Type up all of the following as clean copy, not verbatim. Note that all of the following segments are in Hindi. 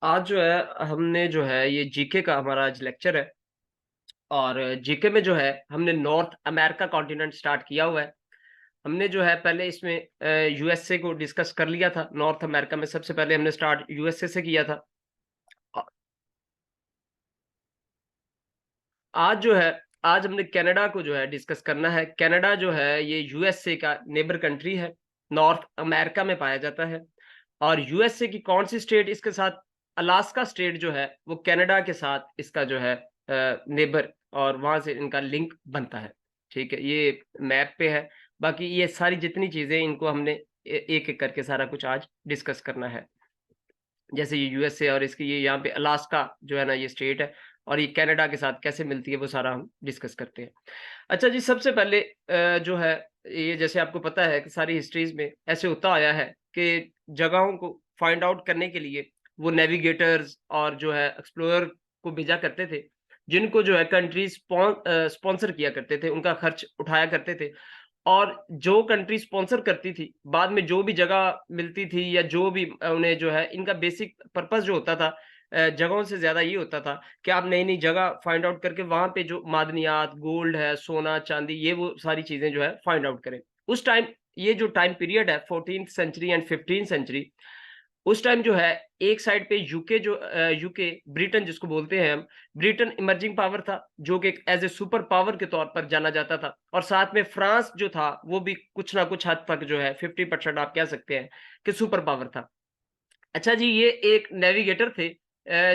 आज जो है हमने जो है ये जीके का हमारा आज लेक्चर है और जीके में जो है हमने नॉर्थ अमेरिका कॉन्टिनेंट स्टार्ट किया हुआ है। हमने जो है पहले इसमें यूएसए को डिस्कस कर लिया था। नॉर्थ अमेरिका में सबसे पहले हमने स्टार्ट यूएसए से किया था। अ, आज जो है आज हमने कनाडा को जो है डिस्कस करना है। कनाडा जो है ये यूएसए का नेबर कंट्री है, नॉर्थ अमेरिका में पाया जाता है। और यूएसए की कौन सी स्टेट इसके साथ, अलास्का स्टेट जो है वो कनाडा के साथ इसका जो है नेबर, और वहां से इनका लिंक बनता है। ठीक है, ये मैप पे है। बाकी ये सारी जितनी चीजें इनको हमने एक एक करके सारा कुछ आज डिस्कस करना है। जैसे ये यूएसए और इसकी ये यहाँ पे अलास्का जो है ना ये स्टेट है, और ये कनाडा के साथ कैसे मिलती है वो सारा हम डिस्कस करते हैं। अच्छा जी, सबसे पहले जो है ये जैसे आपको पता है कि सारी हिस्ट्रीज में ऐसे होता आया है कि जगहों को फाइंड आउट करने के लिए वो नेविगेटर्स और जो है एक्सप्लोरर को भेजा करते थे, जिनको जो है कंट्रीज स्पॉन्सर किया करते थे, उनका खर्च उठाया करते थे। और जो कंट्री स्पॉन्सर करती थी, बाद में जो भी जगह मिलती थी या जो भी उन्हें जो है इनका बेसिक पर्पस जो होता था, जगहों से ज़्यादा ये होता था कि आप नई-नई जगह फाइंड आउट करके वहाँ पे जो मादनियात, गोल्ड है, सोना, चांदी, ये वो सारी चीज़ें जो है फाइंड आउट करें। उस टाइम ये जो टाइम पीरियड है 14th century and 15th century, उस टाइम जो है एक साइड पे यूके जो यूके ब्रिटेन जिसको बोलते हैं हम, ब्रिटेन इमर्जिंग पावर था, जो कि एक एज़ ए सुपर पावर के तौर पर जाना जाता था। और साथ में फ्रांस जो था, वो भी कुछ ना कुछ हद तक जो है 50% आप कह सकते हैं कि सुपर पावर था। अच्छा जी, ये एक नेविगेटर थे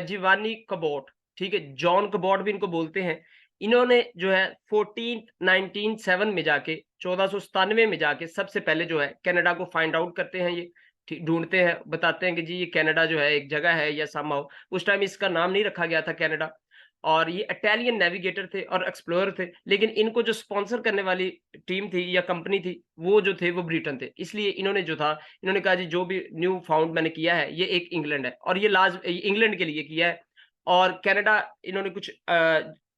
जिवानी कबोट, ठीक है? जॉन कबोट भी इनको बोलते हैं। इन्होंने जो है 1907 में जाके 1497 में जाके सबसे पहले जो है कनाडा को फाइंड आउट करते हैं ये, ढूँढते हैं, बताते हैं कि जी ये कनाडा जो है एक जगह है या समहाउ। उस टाइम इसका नाम नहीं रखा गया था कनाडा। और ये इटालियन नेविगेटर थे और एक्सप्लोरर थे, लेकिन इनको जो स्पॉन्सर करने वाली टीम थी या कंपनी थी, वो जो थे वो ब्रिटेन थे। इसलिए इन्होंने जो था, इन्होंने कहा जी जो भी न्यू फाउंड मैंने किया है, ये एक इंग्लैंड है, और ये इंग्लैंड के लिए किया है। और कनाडा इन्होंने कुछ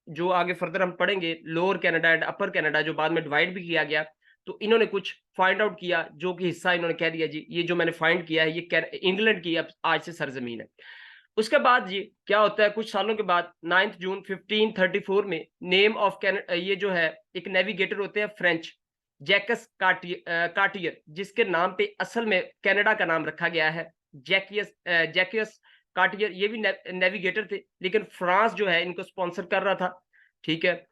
जो आगे फर्दर हम पढ़ेंगे, lower Canada and upper Canada जो बाद में डिवाइड भी किया गया, तो इन्होंने कुछ फाइंड आउट किया, जो कि हिस्सा इन्होंने कह दिया जी ये जो मैंने फाइंड किया है, ये इंग्लैंड की अब आज से सरजमीन है। उसके बाद जी क्या होता है, कुछ सालों के बाद 9 जून 1534 में नेम ऑफ ये जो है एक नेविगेटर होते हैं फ्रेंच, जैकस कार्टियर, जिसके नाम पे असल में कनाडा का नाम रखा गया है। जैकियस कार्टियर ये भी नेविगेटर थे, लेकिन फ्रांस जो है इनको स्पॉन्सर कर रहा था। ठीक है,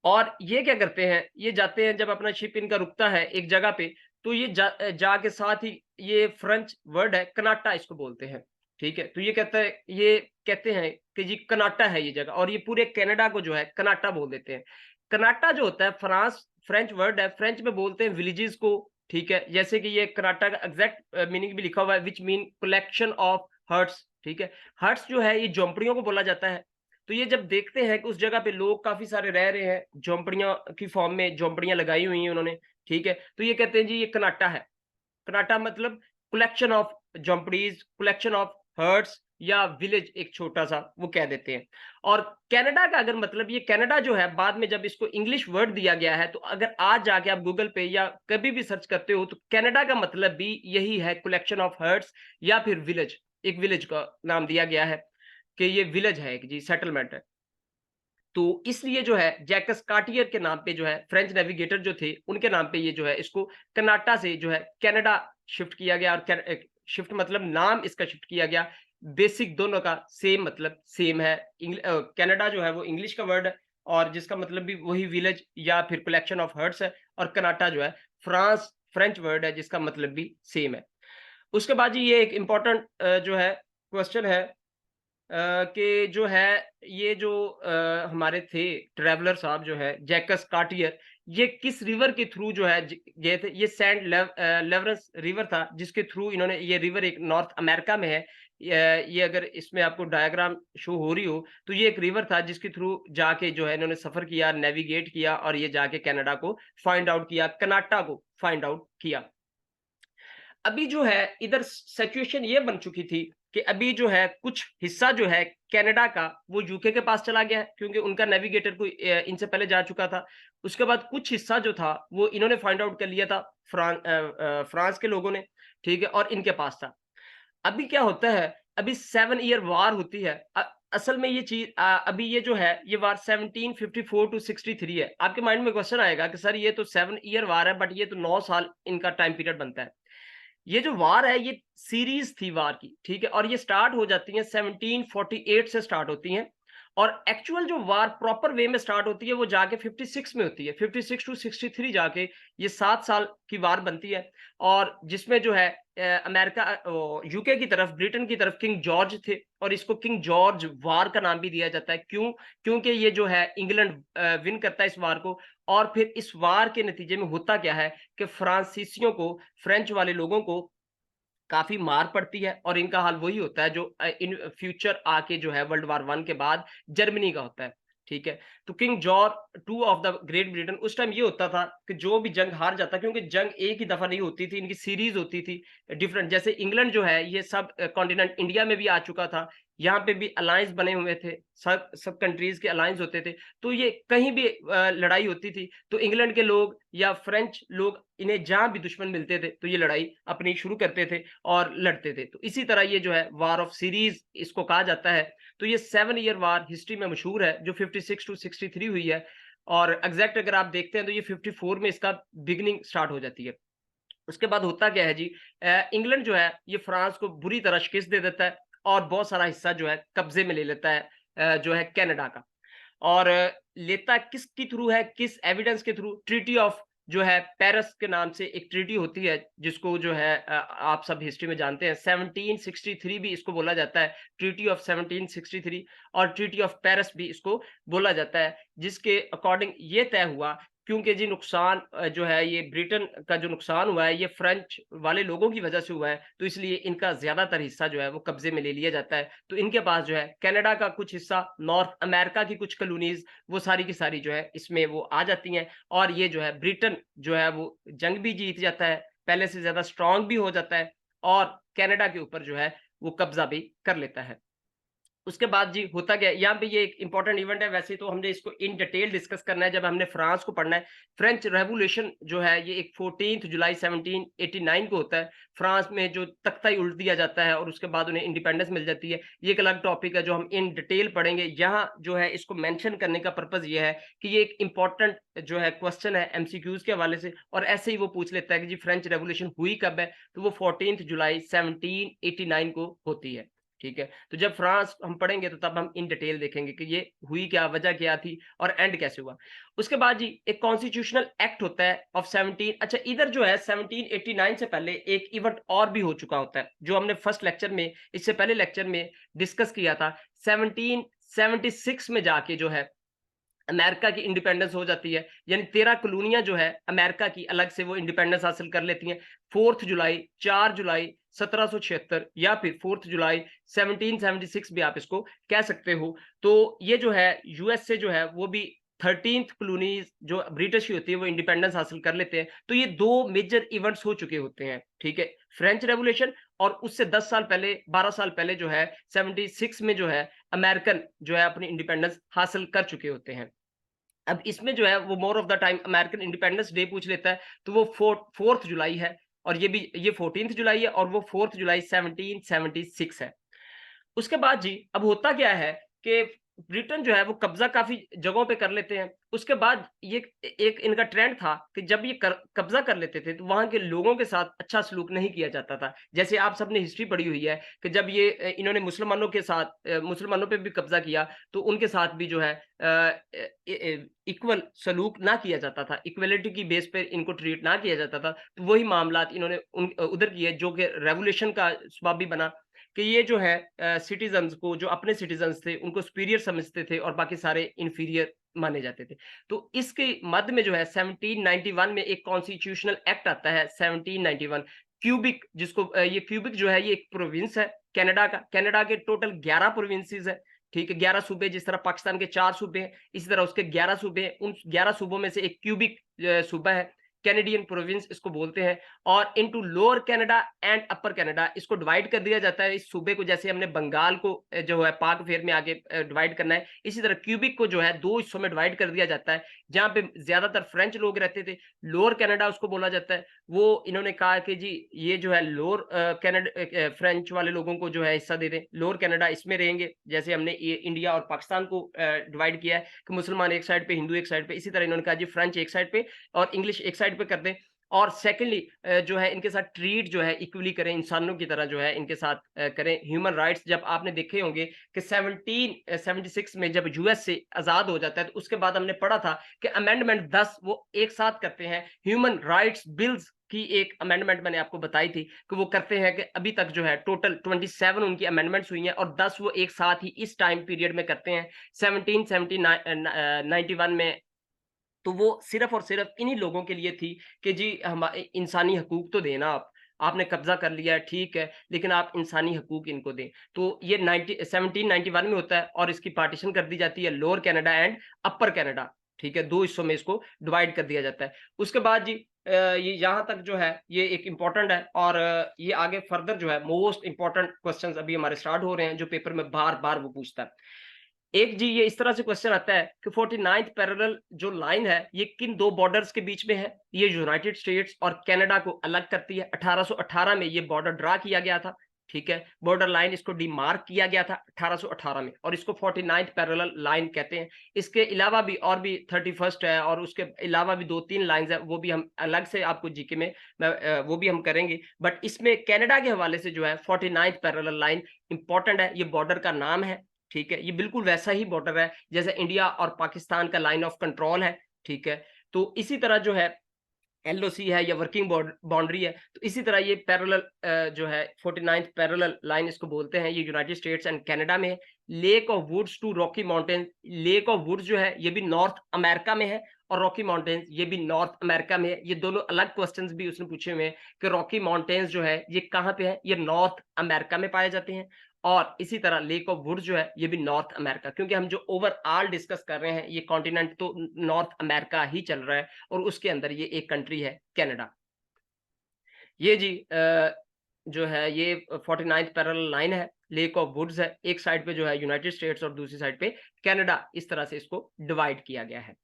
और ये क्या करते हैं, ये जाते हैं जब अपना शिप इनका रुकता है एक जगह पे, तो ये जाके साथ ही ये फ्रेंच वर्ड है कनाटा इसको बोलते हैं। ठीक है, तो ये कहते हैं कि जी कनाटा है ये जगह, और ये पूरे कनाडा को जो है कनाटा बोल देते हैं। कनाटा जो होता है फ्रेंच वर्ड है, फ्रेंच में बोलते हैं विलेजेस को। ठीक है, जैसे कि ये कनाटा का एग्जैक्ट मीनिंग भी लिखा हुआ है, which mean collection of huts. ठीक है, हट्स जो है ये झोंपड़ियों को बोला जाता है। तो ये जब देखते हैं कि उस जगह पे लोग काफ़ी सारे रह रहे हैं, झोंपड़ियों की फॉर्म में झोंपड़ियाँ लगाई हुई हैं उन्होंने, ठीक है? तो ये कहते हैं जी ये कनाटा है। कनाटा मतलब कलेक्शन ऑफ झोंपड़ीज़, कलेक्शन ऑफ हट्स या विलेज एक छोटा-सा वो कह देते हैं। और कनाडा का अगर मतलब ये कनाडा जो है बाद में जब इसको इंग्लिश वर्ड दिया गया है, तो अगर आज जाके आप गूगल पे या कभी भी सर्च करते हो, तो कनाडा का मतलब भी यही है, कलेक्शन ऑफ हट्स या फिर विलेज, एक विलेज का नाम दिया गया है कि ये विलेज है एक जी, सेटलमेंट है। तो इसलिए जो है जैकस कार्टियर के नाम पे जो है फ्रेंच नेविगेटर जो थे, उनके नाम पे ये जो है इसको कनाटा से जो है कनाडा शिफ्ट किया गया, और शिफ्ट मतलब नाम इसका शिफ्ट किया गया। बेसिक दोनों का सेम मतलब सेम है। कनाडा जो है वो इंग्लिश का वर्ड है, और जिसका मतलब भी वही विलेज या फिर कलेक्शन ऑफ हर्ट्स है, और कनाटा जो है फ्रेंच वर्ड है जिसका मतलब भी सेम है। उसके बाद जी ये एक इम्पोर्टेंट जो है क्वेश्चन है कि जो है ये जो हमारे थे ट्रैवलर साहब जो है जैकस कार्टियर, ये किस रिवर के थ्रू जो है गए थे। ये लेवरस रिवर था जिसके थ्रू इन्होंने, ये रिवर एक नॉर्थ अमेरिका में है। ये अगर इसमें आपको डायग्राम शो हो रही हो, तो ये एक रिवर था जिसके थ्रू जाके जो है इन्होंने सफर किया, नेविगेट किया, और ये जाके कनाडा को फाइंड आउट किया, कनाटा को फाइंड आउट किया। अभी जो है इधर सिचुएशन ये बन चुकी थी कि अभी जो है कुछ हिस्सा जो है कनाडा का वो यूके के पास चला गया है, क्योंकि उनका नेविगेटर कोई इनसे पहले जा चुका था। उसके बाद कुछ हिस्सा जो था वो इन्होंने फाइंड आउट कर लिया था, फ्रांस के लोगों ने, ठीक है, और इनके पास था। अभी क्या होता है, अभी 7 ईयर वार होती है। असल में ये चीज अभी ये जो है ये वार 1754 टू 63 है। आपके माइंड में क्वेश्चन आएगा कि सर ये तो 7 ईयर वार है, बट ये तो 9 साल इनका टाइम पीरियड बनता है। ये जो वार है ये सीरीज थी वार की, ठीक है, और ये स्टार्ट हो जाती है 1748 से स्टार्ट होती हैं, और एक्चुअल जो वार प्रॉपर वे में स्टार्ट होती है वो जाके 56 में होती है। 56 टू 63 जाके ये 7 साल की वार बनती है, और जिसमें जो है अमेरिका यूके की तरफ, ब्रिटेन की तरफ किंग जॉर्ज थे, और इसको किंग जॉर्ज वार का नाम भी दिया जाता है। क्यों? क्योंकि ये जो है इंग्लैंड विन करता है इस वार को, और फिर इस वार के नतीजे में होता क्या है कि फ्रांसीसियों को, फ्रेंच वाले लोगों को काफ़ी मार पड़ती है, और इनका हाल वही होता है जो इन फ्यूचर आके जो है वर्ल्ड वार 1 के बाद जर्मनी का होता है, ठीक है? तो king George 2 of the great Britain, उस टाइम ये होता था कि जो भी जंग हार जाता, क्योंकि जंग एक ही दफ़ा नहीं होती थी, इनकी सीरीज़ होती थी डिफरेंट। जैसे इंग्लैंड जो है ये सब कॉन्टिनेंट इंडिया में भी आ चुका था, यहाँ पे भी अलायंस बने हुए थे, सब सब कंट्रीज़ के अलायंस होते थे, तो ये कहीं भी लड़ाई होती थी, तो इंग्लैंड के लोग या फ्रेंच लोग इन्हें जहाँ भी दुश्मन मिलते थे, तो ये लड़ाई अपनी शुरू करते थे और लड़ते थे। तो इसी तरह ये जो है वार ऑफ सीरीज़ इसको कहा जाता है। तो ये 7 ईयर वार हिस्ट्री में मशहूर है, जो 56 टू 63 हुई है, और एग्ज़ैक्ट अगर आप देखते हैं तो ये 54 में इसका बिगिनिंग स्टार्ट हो जाती है। उसके बाद होता क्या है जी, इंग्लैंड जो है ये फ्रांस को बुरी तरह शिकस्त दे देता है, और बहुत सारा हिस्सा जो है कब्ज़े में ले लेता है, जो है कनाडा का। और लेता किसके थ्रू है, किस एविडेंस के थ्रू? ट्रीटी ऑफ जो है पेरिस के नाम से एक ट्रीटी होती है, जिसको जो है आप सब हिस्ट्री में जानते हैं, 1763 भी इसको बोला जाता है, ट्रीटी ऑफ 1763, और ट्रीटी ऑफ पेरिस भी इसको बोला जाता है, जिसके अकॉर्डिंग ये तय हुआ, क्योंकि जी नुकसान जो है ये ब्रिटेन का जो नुकसान हुआ है ये फ्रेंच वाले लोगों की वजह से हुआ है, तो इसलिए इनका ज़्यादातर हिस्सा जो है वो कब्ज़े में ले लिया जाता है। तो इनके पास जो है कनाडा का कुछ हिस्सा, नॉर्थ अमेरिका की कुछ कॉलोनीज़, वो सारी की सारी जो है इसमें वो आ जाती हैं, और ये जो है ब्रिटेन जो है वो जंग भी जीत जाता है, पहले से ज़्यादा स्ट्रॉन्ग भी हो जाता है, और कनाडा के ऊपर जो है वो कब्ज़ा भी कर लेता है। उसके बाद जी होता क्या है, यहाँ पे ये एक इंपॉर्टेंट इवेंट है, वैसे तो हमने इसको इन डिटेल डिस्कस करना है जब हमने फ्रांस को पढ़ना है। फ्रेंच रेवोल्यूशन जो है ये एक 14 जुलाई 1789 को होता है। फ्रांस में जो तख्ता ही उल्ट दिया जाता है, और उसके बाद उन्हें इंडिपेंडेंस मिल जाती है। ये एक अलग टॉपिक है जो हम इन डिटेल पढ़ेंगे। यहाँ जो है इसको मेंशन करने का पर्पज़ ये है कि ये एक इंपॉर्टेंट जो है क्वेश्चन है एमसीक्यूज़ के हवाले से, और ऐसे ही वो पूछ लेता है कि जी फ्रेंच रेवोल्यूशन हुई कब है? तो वो 14 जुलाई 1789 को होती है। ठीक है? तो जब फ्रांस हम पढ़ेंगे तो तब हम इन डिटेल देखेंगे कि ये हुई क्या, वजह क्या थी, और एंड कैसे हुआ। उसके बाद जी एक कॉन्स्टिट्यूशनल एक्ट होता है ऑफ 17, अच्छा इधर जो है 1789 से पहले एक इवेंट और भी हो चुका होता है, जो हमने फर्स्ट लेक्चर में, इससे पहले लेक्चर में डिस्कस किया था। 1776 में जाके जो है अमेरिका की इंडिपेंडेंस हो जाती है, यानी 13 कॉलोनियाँ जो है अमेरिका की अलग से वो इंडिपेंडेंस हासिल कर लेती हैं। 4 जुलाई, 4 जुलाई 1776, या फिर 4 जुलाई 1776 भी आप इसको कह सकते हो। तो ये जो है यूएस से जो है वो भी 13th कॉलोनीज़ जो ब्रिटिश की होती है वो इंडिपेंडेंस हासिल कर लेते हैं। तो ये 2 मेजर इवेंट्स हो चुके होते हैं, ठीक है? फ्रेंच रेवोल्यूशन, और उससे 10 साल पहले, 12 साल पहले जो है 76 में जो है अमेरिकन जो है अपनी इंडिपेंडेंस हासिल कर चुके होते हैं। अब इसमें जो है वो more of the time American independence day पूछ लेता है, तो वो 4th जुलाई है, और ये 14th जुलाई है, और वो 4th जुलाई 1776 है। उसके बाद जी अब होता क्या है कि ब्रिटेन जो है वो कब्जा काफी जगहों पे कर लेते हैं। उसके बाद ये एक इनका ट्रेंड था कि जब ये कब्जा कर लेते थे तो वहां के लोगों के साथ अच्छा सलूक नहीं किया जाता था। जैसे आप सबने हिस्ट्री पढ़ी हुई है कि जब ये इन्होंने मुसलमानों के साथ मुसलमानों पे भी कब्जा किया, तो उनके साथ भी जो है इक्वल सलूक ना किया जाता था, इक्वलिटी की बेस पे इनको ट्रीट ना किया जाता था। तो वही मामलात इन्होंने उधर किए, जो कि रेवोल्यूशन का सबब भी बना कि ये जो है सिटीजन्स को, जो अपने सिटीजन्स थे उनको सुपीरियर समझते थे, और बाकी सारे इंफीरियर माने जाते थे। तो इसके मध्य में जो है 1791 में एक कॉन्स्टिट्यूशनल एक्ट आता है 1791, क्यूबिक, जिसको ये क्यूबिक जो है ये एक प्रोविंस है कनाडा का। कनाडा के टोटल 11 प्रोविंसेस है, ठीक है? 11 सूबे, जिस तरह पाकिस्तान के 4 सूबे हैं, इसी तरह उसके 11 सूबे हैं। उन 11 सूबों में से एक क्यूबिक सूबा है। कैनेडियन प्रोविंस इसको बोलते हैं। और into lower Canada and upper Canada इसको डिवाइड कर दिया जाता है। इस सूबे को जैसे हमने बंगाल को जो है पाक फेर में आगे डिवाइड करना है, इसी तरह क्यूबिक को जो है 2 हिस्सों में डिवाइड कर दिया जाता है, जहाँ पे ज्यादातर फ्रेंच लोग रहते थे। लोअर कनाडा उसको बोला जाता है। वो इन्होंने कहा कि जी ये जो है लोअर कनाडा फ्रेंच वाले लोगों को जो है हिस्सा दे दें, लोअर कनाडा इसमें रहेंगे। जैसे हमने ये इंडिया और पाकिस्तान को डिवाइड किया है कि मुसलमान एक साइड पे, हिंदू एक साइड पे, इसी तरह इन्होंने कहा जी फ्रेंच एक साइड पे और इंग्लिश एक साइड पे कर दें। और सेकेंडली जो है इनके साथ ट्रीट जो है इक्वली करें, इंसानों की तरह जो है इनके साथ करें। ह्यूमन राइट्स जब आपने देखे होंगे कि 1776 में जब यूएस से आजाद हो जाता है, तो उसके बाद हमने पढ़ा था कि अमेंडमेंट 10 वो एक साथ करते हैं। ह्यूमन राइट्स बिल्स की एक अमेंडमेंट मैंने आपको बताई थी कि वो करते हैं कि अभी तक जो है टोटल 27 उनकी अमेंडमेंट्स हुई हैं और 10 वो एक साथ ही इस टाइम पीरियड में करते हैं 1791 में। तो वो सिर्फ और सिर्फ इन्हीं लोगों के लिए थी कि जी हम इंसानी हकूक तो देना आप, आपने कब्जा कर लिया है ठीक है, लेकिन आप इंसानी हकूक इनको दें। तो ये 1791 में होता है और इसकी पार्टीशन कर दी जाती है lower Canada and upper Canada, ठीक है, 2 हिस्सों में इसको डिवाइड कर दिया जाता है। उसके बाद जी ये यहाँ तक जो है ये एक इम्पोर्टेंट है और ये आगे फर्दर जो है मोस्ट इम्पोर्टेंट क्वेश्चंस अभी हमारे स्टार्ट हो रहे हैं जो पेपर में बार-बार वो पूछता है। एक जी ये इस तरह से क्वेश्चन आता है कि 49th पैरेलल जो लाइन है ये किन 2 बॉर्डर्स के बीच में है? ये यूनाइटेड स्टेट्स और कनाडा को अलग करती है। 1818 में ये बॉर्डर ड्रा किया गया था, ठीक है? बॉर्डर लाइन इसको डीमार्क किया गया था 1818 में और इसको 49th पैरेलल लाइन कहते हैं। इसके अलावा भी और भी 31st है और उसके अलावा भी 2-3 लाइन्स हैं, वो भी हम अलग से आपको जीके में वो भी हम करेंगे। बट इसमें कनाडा के हवाले से जो है 49th पैरेलल लाइन इम्पोर्टेंट है, ये बॉर्डर का नाम है, ठीक है? ये बिल्कुल वैसा ही बॉर्डर है जैसे इंडिया और पाकिस्तान का लाइन ऑफ कंट्रोल है, ठीक है? तो इसी तरह जो है एलओसी है या वर्किंग बाउंड्री है, तो इसी तरह ये पैरेलल जो है 49th पैरेलल लाइन इसको बोलते हैं, ये यूनाइटेड स्टेट्स एंड कनाडा में है। Lake of woods to Rocky mountain, lake of woods जो है ये भी नॉर्थ अमेरिका में है और रॉकी माउंटेन्स ये भी नॉर्थ अमेरिका में है। ये दोनों अलग क्वेश्चंस भी उसने पूछे हुए हैं कि रॉकी माउंटेन्स जो है ये कहाँ पे है? ये नॉर्थ अमेरिका में पाए जाते हैं और इसी तरह लेक ऑफ वुड्स जो है ये भी नॉर्थ अमेरिका, क्योंकि हम जो ओवरऑल डिस्कस कर रहे हैं ये कॉन्टिनेंट तो नॉर्थ अमेरिका ही चल रहा है और उसके अंदर ये एक कंट्री है कनाडा। ये जी जो है ये 49th पैरेलल लाइन है, लेक ऑफ वुड्स है, एक साइड पे जो है यूनाइटेड स्टेट्स और दूसरी साइड पे कनाडा, इस तरह से इसको डिवाइड किया गया है।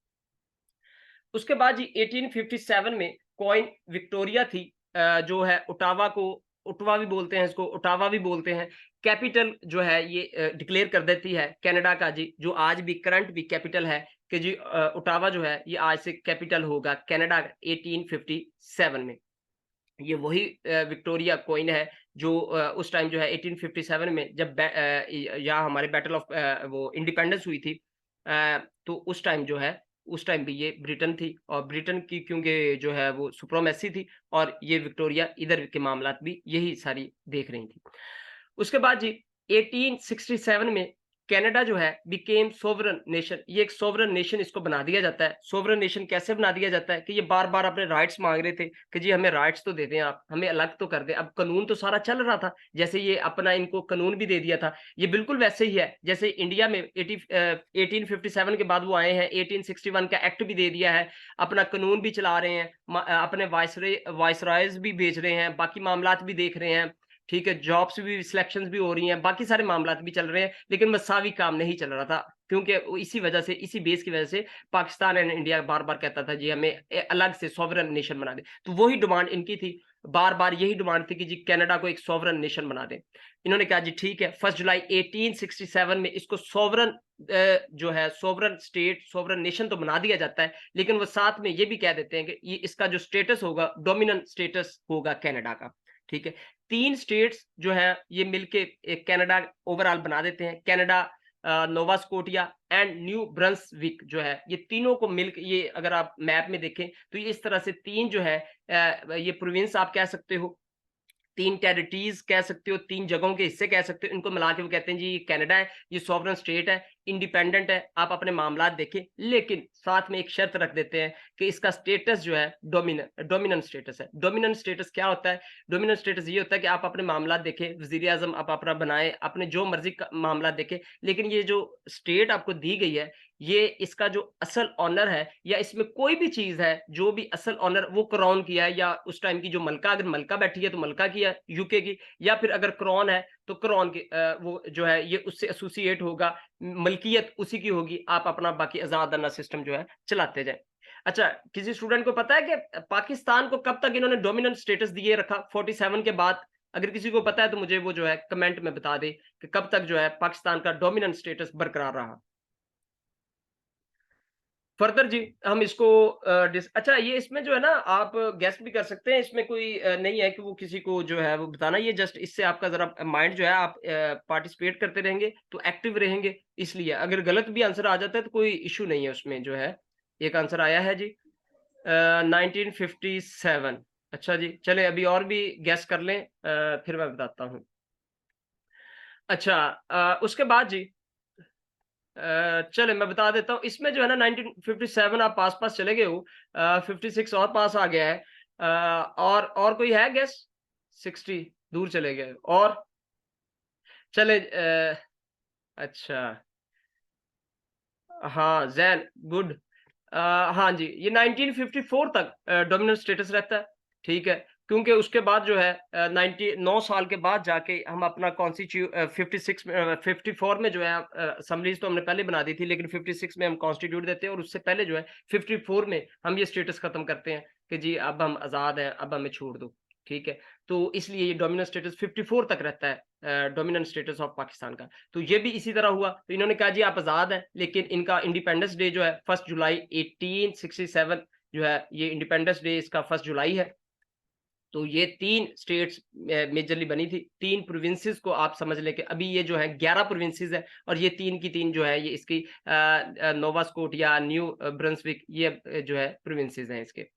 उसके बाद जी 1857 में क्वीन विक्टोरिया थी, जो है ओटावा को, ओटावा भी बोलते हैं इसको, ओटावा भी बोलते हैं, कैपिटल जो है ये डिक्लेयर कर देती है कनाडा का जी, जो आज भी करंट भी कैपिटल है कि जी ओटावा जो है ये आज से कैपिटल होगा कनाडा 1857 में। ये वही विक्टोरिया क्वीन है जो उस टाइम जो है 1857 में जब यहाँ हमारे बैटल ऑफ वो इंडिपेंडेंस हुई थी, तो उस टाइम जो है उस टाइम भी ये ब्रिटेन थी और ब्रिटेन की क्योंकि जो है वो सुप्रीमेसी थी और ये विक्टोरिया इधर के मामलात भी यही सारी देख रही थी। उसके बाद जी 1867 में कनाडा जो है बिकेम सोवरेन नेशन, ये एक सोवरेन नेशन इसको बना दिया जाता है। सोवरेन नेशन कैसे बना दिया जाता है कि ये बार-बार अपने राइट्स माँग रहे थे कि जी हमें राइट्स तो दे दें आप, हमें अलग तो कर दें। अब कानून तो सारा चल रहा था, जैसे ये अपना इनको कानून भी दे दिया था। ये बिल्कुल वैसे ही है जैसे इंडिया में 1857 के बाद वो आए हैं, 1861 का एक्ट भी दे दिया है, अपना कानून भी चला रहे हैं, अपने वाइसरॉयज़ भी भेज रहे हैं, बाकी मामलात भी देख रहे हैं। ठीक है, जॉब्स भी सिलेक्शंस भी हो रही हैं, बाकी सारे मामलात भी चल रहे हैं, लेकिन मसावी काम नहीं चल रहा था। क्योंकि वो इसी वजह से, इसी बेस की वजह से पाकिस्तान एंड इंडिया बार-बार कहता था जी हमें अलग से सॉवरेन नेशन बना दें। तो वही डिमांड इनकी थी, बार-बार यही डिमांड थी कि जी कनाडा को एक सॉवरेन नेशन बना दें। इन्होंने कहा जी ठीक है, 1 जुलाई 1867 में इसको सॉवरेन जो है सॉवरेन स्टेट, सॉवरेन नेशन तो बना दिया जाता है, लेकिन वो साथ में ये भी कह देते हैं कि ये इसका जो स्टेटस होगा, डोमिनेंट स्टेटस होगा कनाडा का। ठीक है? 3 स्टेट्स जो हैं ये मिलके एक कनाडा ओवरऑल बना देते हैं। Canada, Nova Scotia and new Brunswick जो है, ये तीनों को मिलके, ये अगर आप मैप में देखें तो ये इस तरह से 3 जो है ये प्रोविंस आप कह सकते हो, 3 टेरिटरीज़ कह सकते हो, 3 जगहों के हिस्से कह सकते हो। इनको मिला के वो कहते हैं जी ये कनाडा है, ये सॉवरेन स्टेट है, इंडिपेंडेंट है, आप अपने मामलात देखें। लेकिन साथ में एक शर्त रख देते हैं कि इसका स्टेटस जो है डोमिनेंट स्टेटस है। डोमिनेंट स्टेटस क्या होता है? डोमिनेंट स्टेटस ये होता है कि आप अपने मामलात देखें, वज़ीर-ए-आज़म आप अपना बनाएँ, अपने जो मर्ज़ी का मामला देखें, लेकिन ये जो स्टेट आपको दी गई है, ये इसका जो असल ऑनर है या इसमें कोई भी चीज़ है, जो भी असल ऑनर वो क्राउन किया है या उस टाइम की जो मलका, अगर मलका बैठी है तो मलका की है यूके की, या फिर अगर क्राउन है तो क्राउन की वो जो है ये उससे एसोसिएट होगा, मलकियत उसी की होगी, आप अपना बाकी आज़ादाना सिस्टम जो है चलाते जाएँ। अच्छा, किसी स्टूडेंट को पता है कि पाकिस्तान को कब तक इन्होंने डोमिनेंट स्टेटस दिए रखा 47 के बाद? अगर किसी को पता है तो मुझे वो जो है कमेंट में बता दे कि कब तक जो है पाकिस्तान का डोमिनेंट स्टेटस बरकरार रहा। फर्दर जी हम इसको अच्छा, ये इसमें जो है ना आप गेस भी कर सकते हैं, इसमें कोई नहीं है कि वो किसी को जो है वो बताना, ये जस्ट इससे आपका ज़रा माइंड जो है आप पार्टिसिपेट करते रहेंगे तो एक्टिव रहेंगे, इसलिए अगर गलत भी आंसर आ जाता है तो कोई इश्यू नहीं है उसमें जो है। एक आंसर आया है जी 1957। अच्छा जी, चलें अभी और भी गेस कर लें, फिर मैं बताता हूँ। अच्छा, उसके बाद जी चलें मैं बता देता हूँ, इसमें जो है ना 1957 आप पास-पास चले गए हो, 56 और पास आ गया है, और कोई है गेस? 60 दूर चले गए और चलें अच्छा, हाँ, ज़ैन गुड। हाँ जी, ये 1954 तक डोमिनेंट स्टेटस रहता है, ठीक है? क्योंकि उसके बाद जो है 9 साल के बाद जाके हम अपना 56 में 54 में जो है असेंबलीज़ तो हमने पहले बना दी थी, लेकिन 56 में हम कॉन्स्टिट्यूट देते हैं और उससे पहले जो है 54 में हम ये स्टेटस खत्म करते हैं कि जी अब हम आज़ाद हैं, अब हमें छोड़ दो, ठीक है? तो इसलिए ये डोमिनेंट स्टेटस 54 तक रहता है, डोमिनेंट स्टेटस ऑफ पाकिस्तान का। तो ये भी इसी तरह हुआ, तो इन्होंने कहा जी आप आज़ाद हैं, लेकिन इनका इंडिपेंडेंस डे जो है 1 जुलाई 1867 जो है ये इंडिपेंडेंस डे इसका 1 जुलाई है। तो ये 3 स्टेट्स मेजरली बनी थी, 3 प्रोविंसेस को आप समझ लें कि अभी ये जो है 11 प्रोविंसेस हैं और ये 3 की 3 जो है ये इसकी नोवा स्कोटिया, न्यू ब्रंसविक ये जो है प्रोविंसेस हैं इसके।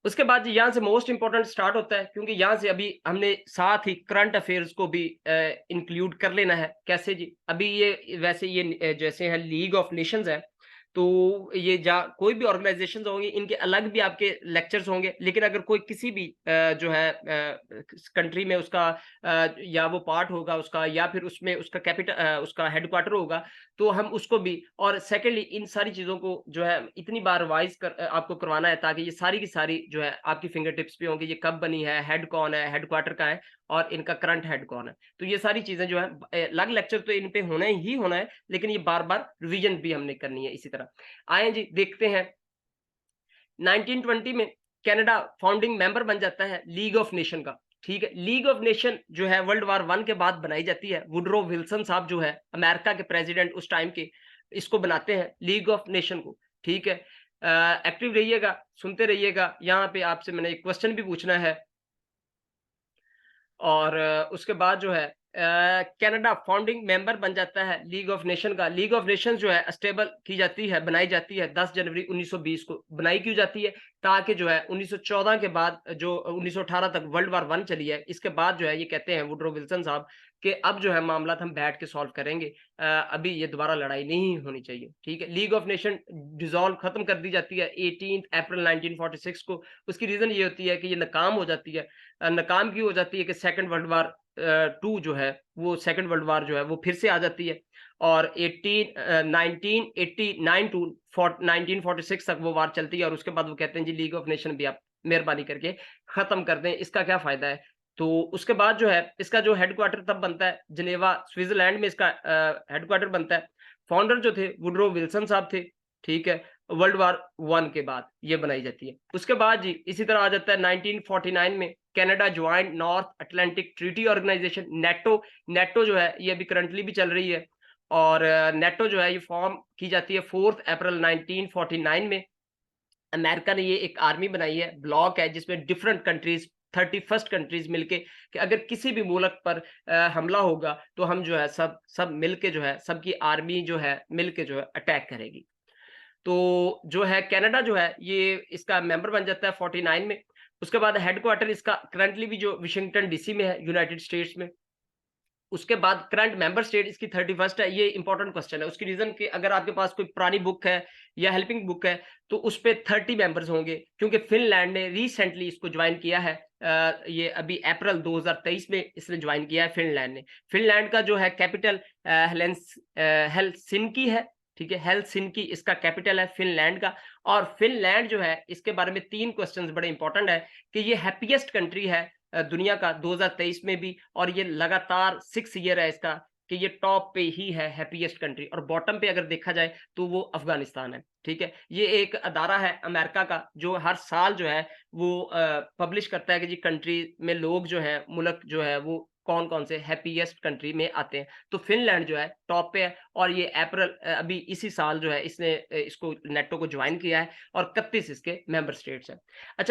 उसके बाद जी यहाँ से मोस्ट इम्पोर्टेंट स्टार्ट होता है, क्योंकि यहाँ से अभी हमने साथ ही करंट अफेयर्स को भी इंक्लूड कर लेना है। कैसे जी? अभी ये वैसे ये जैसे है लीग ऑफ नेशंस है, तो ये जा कोई भी ऑर्गेनाइजेशंस होंगी, इनके अलग भी आपके लेक्चर्स होंगे, लेकिन अगर कोई किसी भी जो है कंट्री में उसका या वो पार्ट होगा उसका या फिर उसमें उसका उसका हेडक्वार्टर होगा, तो हम उसको भी, और सेकेंडली इन सारी चीज़ों को जो है इतनी बार रिवाइज़ आपको करवाना है ताकि ये सारी की सारी जो है आपकी फिंगर टिप्स पे होंगी, ये कब बनी है, हेड कौन है, हेडक्वार्टर कहाँ है और इनका करंट हेड कौन है। तो ये सारी चीज़ें जो है अलग लेक्चर तो इन पे होना ही होना है, लेकिन ये बार-बार रिवीजन भी हमने करनी है इसी तरह। आएँ जी देखते हैं 1920 में कनाडा फाउंडिंग मेंबर बन जाता है लीग ऑफ नेशन का, ठीक है? लीग ऑफ नेशन जो है वर्ल्ड वार 1 के बाद बनाई जाती है। वुडरो विल्सन साहब जो है अमेरिका के प्रेसिडेंट उस टाइम के, इसको बनाते हैं लीग ऑफ नेशन को, ठीक है? एक्टिव रहिएगा, सुनते रहिएगा, यहाँ पे आपसे मैंने एक क्वेश्चन भी पूछना है। और उसके बाद जो है कनाडा फाउंडिंग मेंबर बन जाता है लीग ऑफ नेशन का। लीग ऑफ नेशंस जो है स्टेबल की जाती है, बनाई जाती है 10 जनवरी 1920 को। बनाई क्यों जाती है? ताकि जो है 1914 के बाद जो 1918 तक वर्ल्ड वार 1 चली है, इसके बाद जो है ये कहते हैं वुडरो विल्सन साहब कि अब जो है मामला हम बैठ के सॉल्व करेंगे। अभी ये दोबारा लड़ाई नहीं होनी चाहिए, ठीक है? लीग ऑफ नेशन डिसॉल्व खत्म कर दी जाती है 18 अप्रैल 1946 को। उसकी रीज़न ये होती है कि ये नाकाम हो जाती है। नाकाम क्यों हो जाती है कि सेकंड वर्ल्ड वार 2 जो है, वो सेकंड वर्ल्ड वार जो है वो फिर से आ जाती है और 1989 टू 1946 तक वो वार चलती है और उसके बाद वो कहते हैं जी लीग ऑफ नेशन भी आप मेहरबानी करके खत्म कर दें, इसका क्या फ़ायदा है? तो उसके बाद जो है इसका जो हेडक्वार्टर तब बनता है जिनेवा स्विट्ज़रलैंड में इसका हेडक्वार्टर बनता है। फाउंडर जो थे वुडरो विल्सन साहब थे, ठीक है? वर्ल्ड वार 1 के बाद ये बनाई जाती है। उसके बाद जी इसी तरह आ जाता है 1949 में Canada joined North Atlantic Treaty Organization NATO. NATO जो है ये अभी करंटली भी चल रही है और नेटो जो है ये फॉर्म की जाती है 4 अप्रैल 1949 में। अमेरिका ने ये एक आर्मी बनाई है, ब्लॉक है जिसमें डिफरेंट कंट्रीज़ 31 कंट्रीज़ मिलके कि अगर किसी भी मुल्क पर हमला होगा तो हम जो है सब सब मिलके जो है सबकी आर्मी जो है मिलके जो है अटैक करेगी। तो जो है कनाडा जो है ये इसका मेंबर बन जाता है 49 में। उसके बाद हेडक्वार्टर इसका करंटली भी जो वाशिंगटन डीसी में है यूनाइटेड स्टेट्स में। उसके बाद करंट मेंबर स्टेट इसकी 31st है, ये इंपॉर्टेंट क्वेश्चन है। उसकी रीज़न कि अगर आपके पास कोई पुरानी बुक है या हेल्पिंग बुक है, तो उसपे 30 मेंबर्स होंगे क्योंकि फ़िनलैंड ने रिसेंटली इसको जॉइन किया है। ये अभी अप्रैल 2023 में इसने जॉइन किया है फ़िनलैंड ने। फ़िनलैंड का जो है कैपिटल हेलेंस हेलसिंकी है, ठीक है, हेलसिंकी इसका कैपिटल है फिनलैंड का। और फिनलैंड जो है इसके बारे में 3 क्वेश्चंस बड़े इंपॉर्टेंट है कि ये हैप्पीएस्ट कंट्री है दुनिया का 2023 में भी, और ये लगातार 6 ईयर है इसका कि ये टॉप पे ही है हैप्पीएस्ट कंट्री, और बॉटम पे अगर देखा जाए तो वो अफगानिस्तान है। ठीक है, ये एक अदारा है अमेरिका का जो हर साल जो है वो पब्लिश करता है कि जी कंट्री में लोग जो है, मुल्क जो है वो कौन-कौन से हैप्पीएस्ट कंट्री में आते हैं। तो फिनलैंड जो है टॉप पे है, और ये अप्रैल अभी इसी साल जो है इसने इसको नेटो को ज्वाइन किया है, और 31 इसके मेंबर स्टेट्स हैं। अच्छा,